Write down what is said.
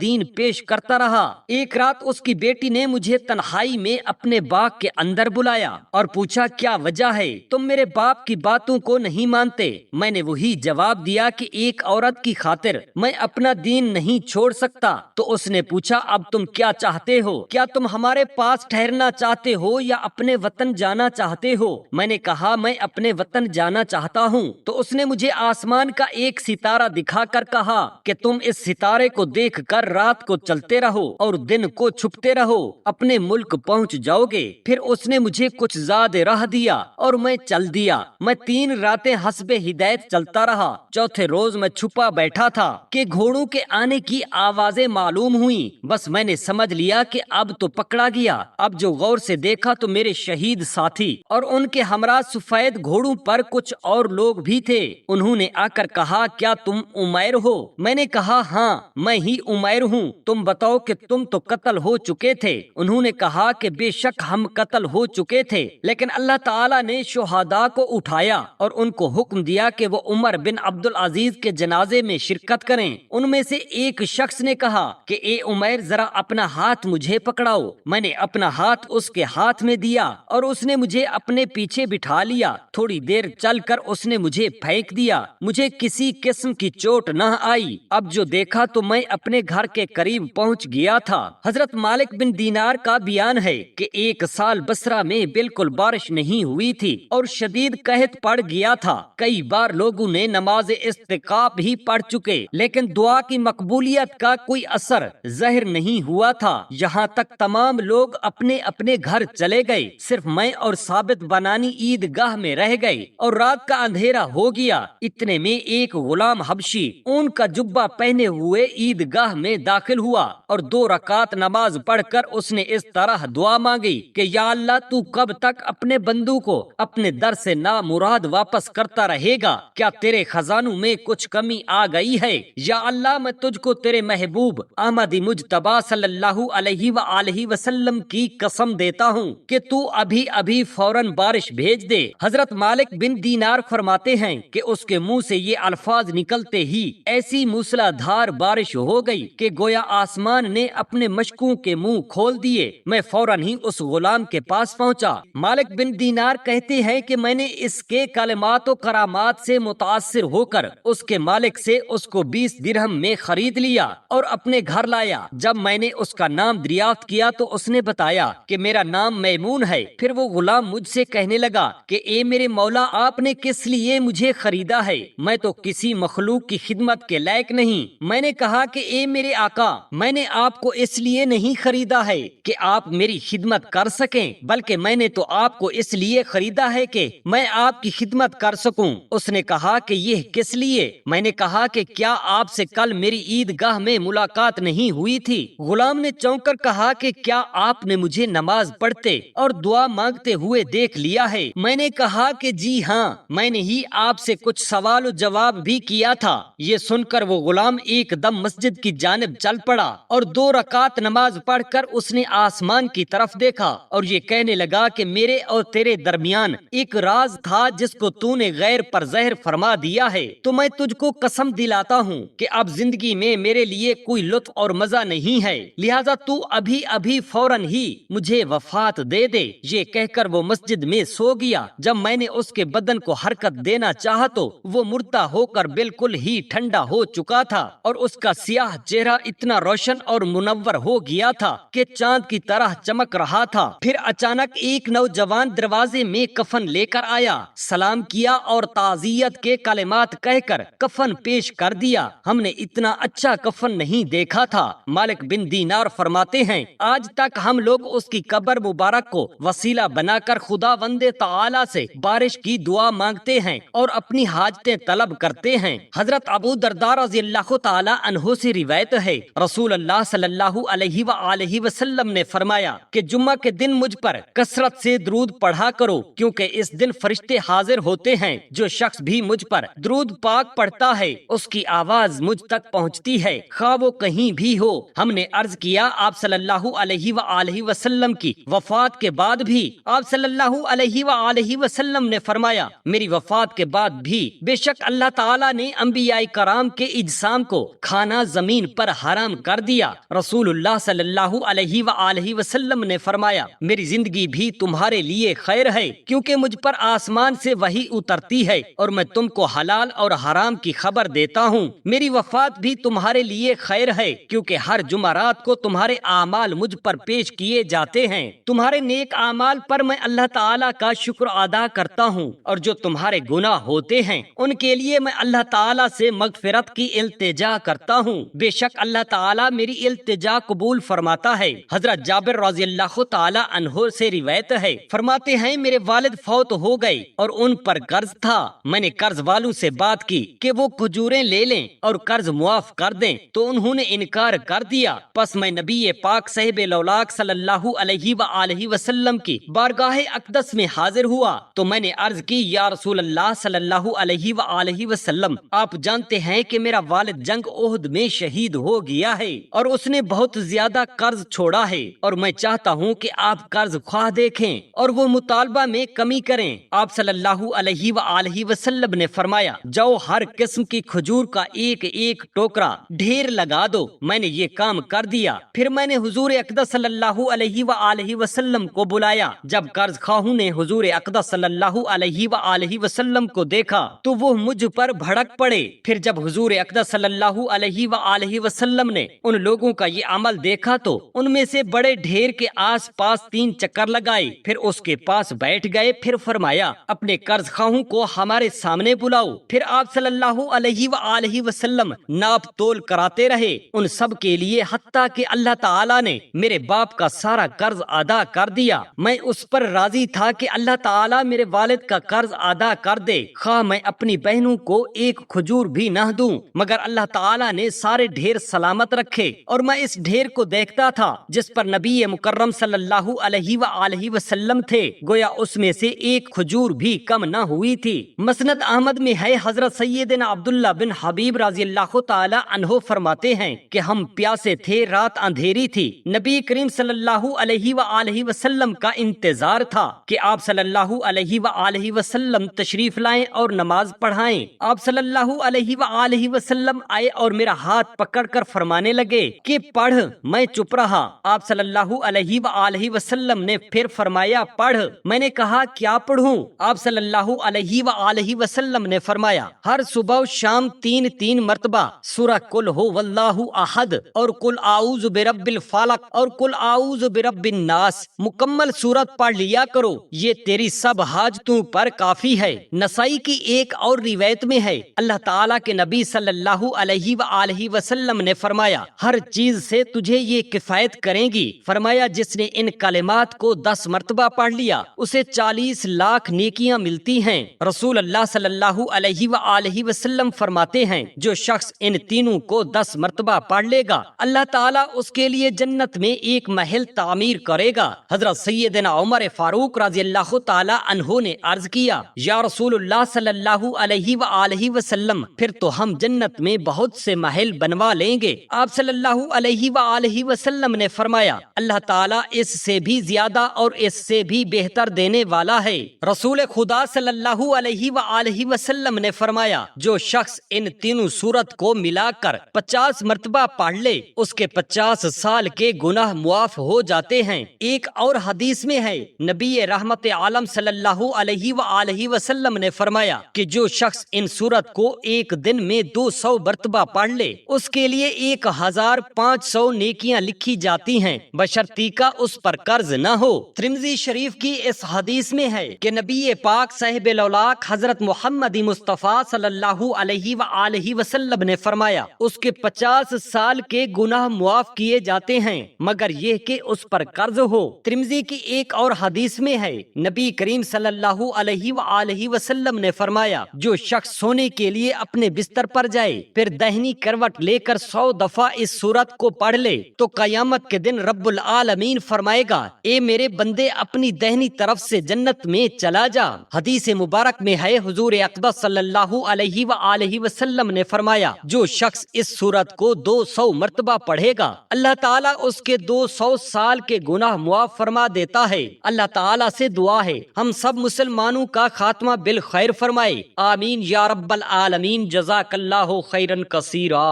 دین پیش کرتا رہا۔ ایک رات اس کی بیٹی نے مجھے تنہائی میں اپنے باغ کے اندر بلایا اور پوچھا کیا وجہ ہے، تم میرے باپ کی باتوں کو نہیں مانتے؟ میں نے وہی جواب دیا کہ ایک عورت کی خاطر میں اپنا دین نہیں چھوڑ سکتا۔ تو اس نے پوچھا اب تم کیا چاہتے ہو؟ کیا تم ہمارے پاس ٹھہرنا چاہتے ہو یا اپنے وطن جانا چاہتے ہو؟ میں نے کہا میں اپنے وطن جانا چاہتا ہوں۔ تو اس نے مجھے آسمان کا ایک ستارہ دکھا کر کہا کہ تم اس ستارے کو دیکھ کر رات کو چلتے رہو اور دن کو چھپتے رہو، اپنے ملک پہنچ جاؤ گے۔ پھر اس نے مجھے کچھ زاد راہ دیا اور میں چل دیا۔ میں 3 راتیں حسب ہدایت چلتا رہا۔ چوتھے روز میں چھپا بیٹھا تھا کہ گھوڑوں کے آنے کی آوازیں معلوم ہوئیں۔ بس میں نے سمجھ لیا کہ اب تو پکڑا گیا۔ اب جو غور سے دیکھا تو میرے شہید ساتھی اور ان کے ہمراہ سفید گھوڑوں پر کچھ اور لوگ بھی تھے۔ انہوں نے آ کر کہا کیا تم عمیر ہو؟ میں نے کہا ہاں میں ہی عمیر ہوں۔ تم بتاؤ کہ تم تو قتل ہو چکے تھے۔ انہوں نے کہا کہ بے شک ہم قتل ہو چکے تھے، لیکن اللہ تعالیٰ نے شہداء کو اٹھایا اور ان کو حکم دیا کہ وہ عمر بن عبد العزیز کے جنازے میں شرکت کریں۔ ان میں سے ایک شخص نے کہا کہ اے عمیر ذرا اپنا ہاتھ مجھے پکڑاؤ۔ میں نے اپنا ہاتھ اس کے ہاتھ میں دیا اور اس نے مجھے اپنے پیچھے بٹھا لیا۔ تھوڑی دیر چل کر اس نے مجھے پھینک دیا۔ مجھے کسی قسم کی چوٹ نہ آئی۔ اب جو دیکھا تو میں اپنے گھر کے قریب پہنچ گیا تھا۔ حضرت مالک بن دینار کا بیان ہے کہ 1 سال بصرہ میں بالکل بارش نہیں ہوئی تھی اور شدید قحط پڑ گیا تھا۔ کئی بار لوگوں نے نماز استسقاء بھی پڑھ چکے، لیکن دعا کی مقبولیت کا کوئی اثر ظاہر نہیں ہوا تھا۔ یہاں تک تمام لوگ اپنے اپنے گھر چلے گئے، صرف میں اور ثابت بنانی عیدگاہ میں رہ گئے اور رات کا اندھیرا ہو گیا۔ اتنے میں ایک غلام حبشی اون کا جبہ پہنے ہوئے عیدگاہ میں داخل ہوا اور 2 رکعت نماز پڑھ کر اس نے اس طرح دعا مانگی کہ یا اللہ تو کب تک اپنے بندوں کو اپنے در سے نامراد واپس کرتا رہے گا؟ کیا تیرے خزانوں میں کچھ کمی آ گئی ہے؟ یا اللہ میں تجھ کو تیرے محبوب احمد مجتبی صلی اللہ علیہ وآلہ وسلم کی قسم دیتا ہوں کہ تو ابھی ابھی فوراً بارش بھیج دے۔ حضرت مالک بن دینار فرماتے ہیں کہ اس کے منہ سے یہ الفاظ نکلتے ہی ایسی موسلا دھار بارش ہو گئی کہ گویا آسمان نے اپنے مشکوں کے منہ کھول دیے۔ میں فوراً ہی اس غلام کے پاس پہنچا۔ مالک بن دینار کہتے ہیں کہ میں نے اس کے کلمات و کرامات سے متاثر ہو کر اس کے مالک سے اس کو 20 درہم میں خرید لیا اور اپنے گھر لایا۔ جب میں نے اس کا نام دریافت کیا تو اس نے بتایا کہ میرا نام میمون ہے۔ پھر وہ غلام مجھ سے کہنے لگا کہ اے میرے مولا آپ نے کس لیے مجھے خریدا ہے؟ میں تو کسی مخلوق کی خدمت کے لائق نہیں۔ میں نے کہا کہ اے میرے آقا میں نے آپ کو اس لیے نہیں خریدا ہے کہ آپ میری خدمت کر سکیں، بلکہ میں نے تو آپ کو اس لیے خریدا ہے کہ میں آپ کی خدمت کر سکوں۔ اس نے کہا کہ یہ کس لیے؟ میں نے کہا کہ کیا آپ سے کل میری عیدگاہ میں ملاقات نہیں ہوئی تھی؟ غلام نے چونک کر کہا کہ کیا آپ نے مجھے نماز پڑھتے اور دعا مانگتے ہوئے دیکھ لیا ہے؟ میں نے کہا کہ جی ہاں، میں نے ہی آپ سے کچھ سوال و جواب بھی کیا تھا۔ یہ سن کر وہ غلام ایک دم مسجد کی جانب چل پڑا اور 2 رکعت نماز پڑھ کر اس نے آسمان کی طرف دیکھا اور یہ کہنے لگا کہ میرے اور تیرے درمیان ایک راز تھا جس کو تو نے غیر پر ظاہر فرما دیا ہے، تو میں تجھ کو قسم دلاتا ہوں کہ اب زندگی میں میرے لیے کوئی لطف اور مزہ نہیں ہے، لہذا تو ابھی ابھی فوراً ہی مجھے وفات دے دے۔ یہ کہہ کر وہ مسجد میں سو گیا۔ جب میں نے اس کے بدن کو حرکت دینا چاہا تو وہ مردہ ہو کر بالکل ہی ٹھنڈا ہو چکا تھا اور اس کا سیاہ چہرہ اتنا روشن اور منور ہو گیا تھا کہ چاند کی طرح چمک رہا تھا۔ پھر اچانک ایک نوجوان دروازے میں کفن لے کر آیا، سلام کیا اور تعزیت کے کلمات کہہ کر کفن پیش کر دیا۔ ہم نے اتنا اچھا کفن نہیں دیکھا تھا۔ مالک بن دینار فرماتے ہیں آج تک ہم لوگ اس کی قبر مبارک کو وسیلہ بنا کر خداوند تعالی سے بارش کی دعا مانگتے ہیں اور اپنی حاجتیں طلب کرتے ہیں۔ حضرت ابو درداء رضی اللہ تعالی عنہ سے روایت ہے رسول اللہ صلی اللہ علیہ وآلہ وسلم نے فرمایا کہ جمعہ کے دن مجھ پر کثرت سے درود پڑھا کرو، کیونکہ اس دن فرشتے حاضر ہوتے ہیں۔ جو شخص بھی مجھ پر درود پاک پڑھتا ہے اس کی آواز مجھ تک پہنچتی ہے، خواہ وہ کہیں بھی ہو۔ ہم نے عرض کیا آپ صلی اللہ علیہ وآلہ وسلم کی وفات کے بعد بھی؟ آپ صلی اللہ علیہ وآلہ وسلم نے فرمایا میری وفات کے بعد بھی بے شک اللہ تعالیٰ نے انبیاء کرام کے اجسام کو کھانا زمین پر حرام کر دیا۔ رسول اللہ صلی اللہ علیہ وآلہ وسلم نے فرمایا میری زندگی بھی تمہارے لیے خیر ہے، کیونکہ مجھ پر آسمان سے وحی اترتی ہے اور میں تم کو حلال اور حرام کی خبر دیتا ہوں۔ میری وفات بھی تمہارے لیے خیر ہے، کیونکہ ہر جمعرات کو تمہارے اعمال مجھ پر پیش کیے جاتے ہیں۔ تمہارے نیک اعمال پر میں اللہ تعالیٰ کا شکر ادا کرتا ہوں، اور جو تمہارے گناہ ہوتے ہیں ان کے لیے میں اللہ تعالیٰ سے مغفرت کی التجا کرتا ہوں۔ بے شک اللہ تعالیٰ میری التجا قبول فرماتا ہے۔ حضرت جابر رضی اللہ تعالیٰ عنہ سے روایت ہے، فرماتے ہیں میرے والد فوت ہو گئے اور ان پر قرض تھا۔ میں نے قرض والوں سے بات کی کہ وہ کھجوریں لے لیں اور قرض معاف کر دیں، تو انہوں نے انکار کر دیا۔ پس میں نبی پاک صاحب لولاک صلی اللہ علیہ وآلہ وسلم کی بارگاہ اقدس میں حاضر ہوا تو میں نے عرض کی یا رسول اللہ صلی اللہ علیہ وآلہ وسلم، آپ جانتے ہیں کہ میرا والد جنگ احد میں شہید ہو گیا ہے اور اس نے بہت زیادہ قرض چھوڑا ہے، اور میں چاہتا ہوں کہ آپ قرض خواہ دیکھیں اور وہ مطالبہ میں کمی کریں۔ آپ صلی اللہ علیہ وآلہ وسلم نے فرمایا جاؤ ہر قسم کی کھجور کا ایک ایک ٹوکرا ڈھیر لگا دو۔ میں نے یہ کام کر دیا۔ پھر میں نے حضور اقدس صلی اللہ علیہ وآلہ وسلم کو بلایا۔ جب قرض خواہوں نے حضور اقدس صلی اللہ علیہ وآلہ وسلم کو دیکھا تو وہ مجھ پر بھڑک پڑے۔ پھر جب حضور اقدس صلی اللہ علیہ وآلہ وسلم نے ان لوگوں کا یہ عمل دیکھا تو ان میں سے بڑے ڈھیر کے آس پاس 3 چکر لگائے، پھر اس کے پاس بیٹھ گئے۔ پھر فرمایا اپنے قرض خواہوں کو ہمارے سامنے بلاؤ۔ پھر آپ صلی اللہ علیہ وآلہ وسلم ناپ تول کراتے رہے ان سب کے لیے، حتیٰ کہ اللہ تعالیٰ نے میرے باپ کا سارا قرض ادا کر دیا۔ میں اس پر راضی تھا کہ اللہ تعالیٰ میرے والد کا قرض ادا کر دے، خواہ میں اپنی بہنوں کو ایک کھجور بھی نہ دوں، مگر اللہ تعالیٰ نے سارے ڈھیر سلامت رکھے، اور میں اس ڈھیر کو دیکھتا تھا جس پر نبی مکرم صلی اللہ علیہ وآلہ وسلم تھے، گویا اس میں سے ایک کھجور بھی کم نہ ہوئی تھی۔ مسند احمد میں ہے حضرت سیدنا عبداللہ بن حبیب رضی اللہ تعالی عنہ فرماتے ہیں کہ ہم پیاسے تھے، رات اندھیری تھی، نبی کریم صلی اللہ علیہ وآلہ وسلم کا انتظار تھا کہ آپ صلی اللہ علیہ وآلہ وسلم تشریف لائیں اور نماز پڑھائیں۔ آپ صلی اللہ علیہ وآلہ وسلم آئے اور میرا ہاتھ پکڑ کر فرمانے لگے کہ پڑھ۔ میں چپ رہا۔ آپ صلی اللہ علیہ وآلہ وسلم نے پھر فرمایا پڑھ۔ میں نے کہا کیا پڑھوں؟ آپ صلی اللہ علیہ وآلہ وسلم نے فرمایا ہر صبح و شام 3 مرتبہ سورہ قل ہو واللہ احد اور قل اعوذ برب الفلق اور قل اعوذ برب الناس مکمل سورت پڑھ لیا کرو، یہ تیری سب حاجتوں پر کافی ہے۔ نسائی کی ایک اور روایت میں ہے اللہ تعالیٰ کے نبی صلی اللہ علیہ وآلہ وسلم نے فرمایا ہر چیز سے تجھے یہ کفایت کریں گی۔ فرمایا جس نے ان کلمات کو 10 مرتبہ پڑھ لیا اسے 40 لاکھ نیکیاں ملتی ہیں۔ رسول اللہ صلی اللہ علیہ وآلہ وسلم فرماتے ہیں جو شخص ان تینوں کو 10 مرتبہ پڑھ لے گا اللہ تعالیٰ اس کے لیے جنت میں ایک محل تعمیر کرے گا۔ حضرت سیدنا عمر فاروق رضی اللہ تعالی عنہ نے عرض کیا یا رسول اللہ صلی اللہ علیہ وآلہ وسلم پھر تو ہم جنت میں بہت سے محل بنوا لیں گے۔ آپ صلی اللہ علیہ وآلہ وسلم نے فرمایا اللہ تعالیٰ اس سے بھی زیادہ اور اس سے بھی بہتر دینے والا ہے۔ رسول خدا صلی اللہ علیہ وآلہ وسلم نے فرمایا جو شخص ان تینوں سورت کو ملا کر 50 مرتبہ پڑھ لے اس کے 50 سال کے گناہ معاف ہو جاتے ہیں۔ ایک اور حدیث میں ہے نبی رحمت عالم صلی اللہ علیہ وآلہ وسلم نے فرمایا کہ جو شخص ان سورت کو ایک دن میں 200 مرتبہ پڑھ لے اس کے لیے 1500 نیکیاں لکھی جاتی ہیں بشرطیکہ اس پر قرض نہ ہو۔ ترمذی شریف کی اس حدیث میں ہے کہ نبی پاک صاحب لولاک حضرت محمد مصطفیٰ صلی اللہ علیہ وآلہ وسلم نے فرمایا اس کے 50 سال کے گناہ معاف کیے جاتے ہیں مگر یہ کہ اس پر قرض ہو۔ ترمذی کی ایک اور حدیث میں ہے نبی کریم صلی اللہ علیہ وآلہ وسلم نے فرمایا جو شخص سونے کے لیے اپنے بستر پر جائے پھر دہنی کروٹ لے کر 100 دفعہ اس سورت کو پڑھ لے تو قیامت کے دن رب العالمین فرمائے گا اے میرے بندے اپنی دہنی طرف سے جنت میں چلا جا۔ حدیث مبارک میں ہے حضور اقدس صلی اللہ علیہ وآلہ وسلم نے فرمایا جو شخص اس سورت کو 200 مرتبہ پڑھے گا اللہ تعالیٰ اس کے 200 سال کے گناہ معاف فرما دیتا ہے۔ اللہ تعالیٰ سے دعا ہے ہم سب مسلمانوں کا خاتمہ بالخیر فرمائے، آمین یا رب العالمین۔ جزاک اللہ خیرا کثیرا۔